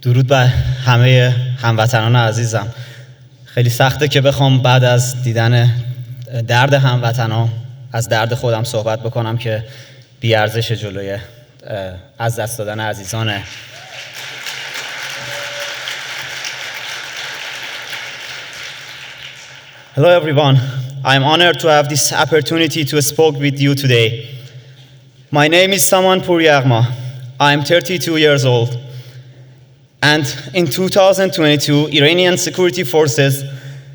درود بر همه هموطنان عزیزم. خیلی سخته که بخوام بعد از دیدن درد هموطنان از درد خودم صحبت بکنم که بی‌ارزش جلوی از دست دادن عزیزانه. Hello everyone. I'm honored to have this opportunity to speak with you today. My name is Saman Pouryaghma. I'm 32 years old. And in 2022, Iranian security forces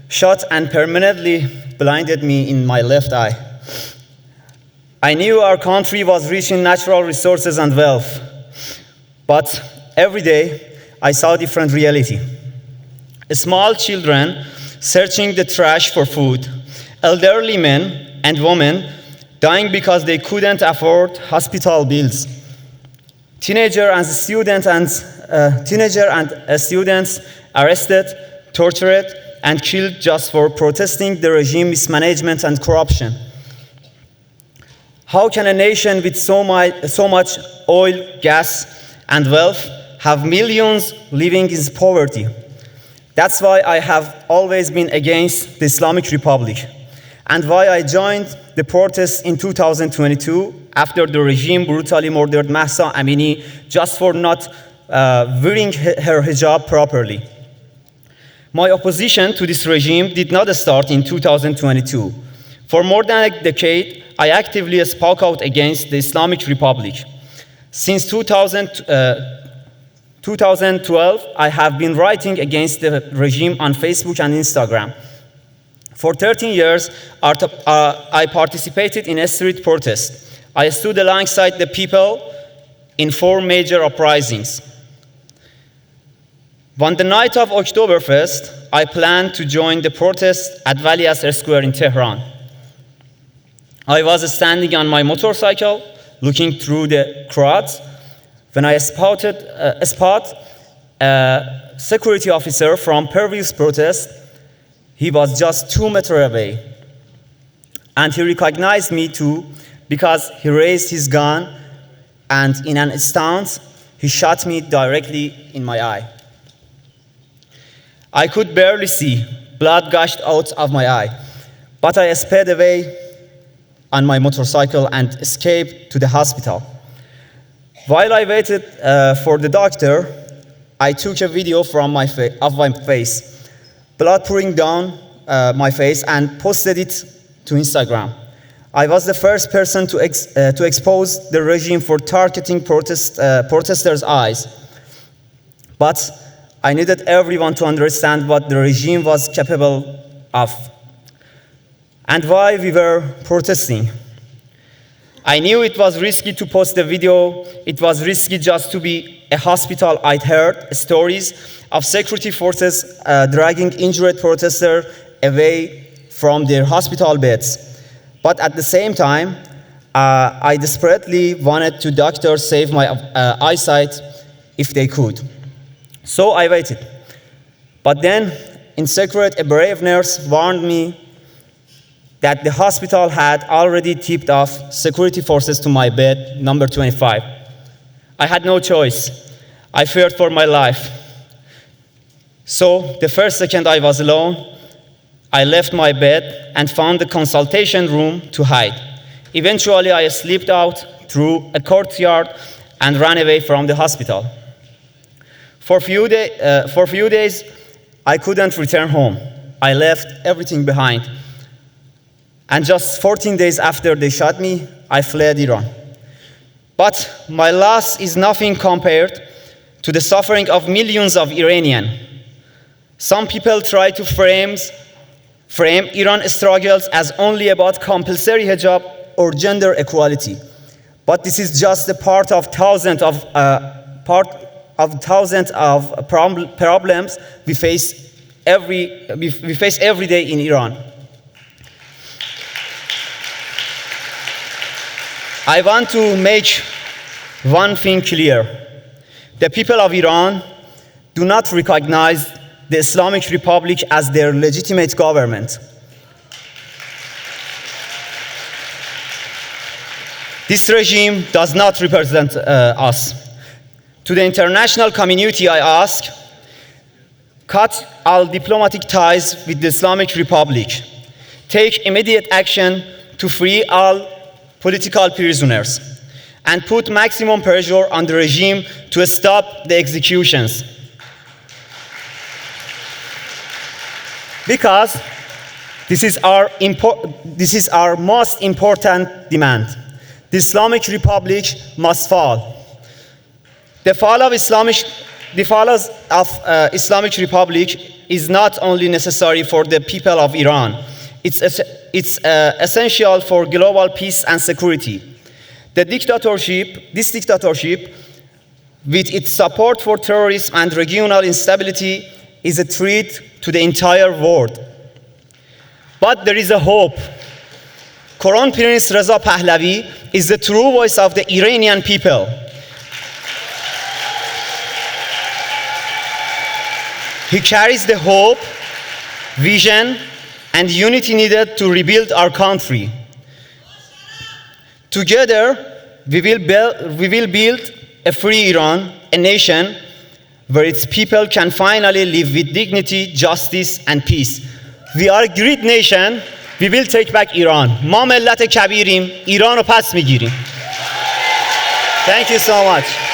shot and permanently blinded me in my left eye. I knew our country was rich in natural resources and wealth, but every day I saw a different reality. Small children searching the trash for food, elderly men and women dying because they couldn't afford hospital bills, teenagers and students arrested, tortured, and killed just for protesting the regime mismanagement and corruption. How can a nation with so much oil, gas, and wealth have millions living in poverty? That's why I have always been against the Islamic Republic, and why I joined the protests in 2022 after the regime brutally murdered Mahsa Amini just for not wearing her hijab properly. My opposition to this regime did not start in 2022. For more than a decade, I actively spoke out against the Islamic Republic. Since 2012, I have been writing against the regime on Facebook and Instagram. For 13 years, I participated in a street protest. I stood alongside the people in 4 major uprisings. On the night of Oktoberfest, I planned to join the protest at Vali Asr Square in Tehran. I was standing on my motorcycle, looking through the crowds, when I spotted a security officer from previous protest. He was just 2 meters away, and he recognized me too because he raised his gun, and in an instant, he shot me directly in my eye. I could barely see. Blood gushed out of my eye, but I sped away on my motorcycle and escaped to the hospital. While I waited for the doctor, I took a video of my face, blood pouring down my face, and posted it to Instagram. I was the first person to expose the regime for targeting protesters' eyes. But I needed everyone to understand what the regime was capable of and why we were protesting. I knew it was risky to post the video. It was risky just to be a hospital. I'd heard stories of security forces dragging injured protesters away from their hospital beds. But at the same time, I desperately wanted to doctors save my eyesight if they could. So I waited. But then, in secret, a brave nurse warned me that the hospital had already tipped off security forces to my bed, number 25. I had no choice. I feared for my life. So the first second I was alone, I left my bed and found the consultation room to hide. Eventually, I slipped out through a courtyard and ran away from the hospital. For a few days, I couldn't return home. I left everything behind. And just 14 days after they shot me, I fled Iran. But my loss is nothing compared to the suffering of millions of Iranians. Some people try to frame Iran's struggles as only about compulsory hijab or gender equality. But this is just a part of thousands of problems we face every day in Iran. I want to make one thing clear. The people of Iran do not recognize the Islamic Republic as their legitimate government. This regime does not represent us. To the international community, I ask, cut all diplomatic ties with the Islamic Republic. Take immediate action to free all political prisoners and put maximum pressure on the regime to stop the executions. Because this is our most important demand. The Islamic Republic must fall. The fall of Islamic Republic is not only necessary for the people of Iran, it's essential for global peace and security. This dictatorship, with its support for terrorism and regional instability, is a threat to the entire world. But there is a hope. Crown Prince Reza Pahlavi is the true voice of the Iranian people. He carries the hope, vision, and unity needed to rebuild our country. Together, we will build a free Iran, a nation where its people can finally live with dignity, justice, and peace. We are a great nation. We will take back Iran. ما ملت کبیریم. ایران رو پس میگیریم. Thank you so much.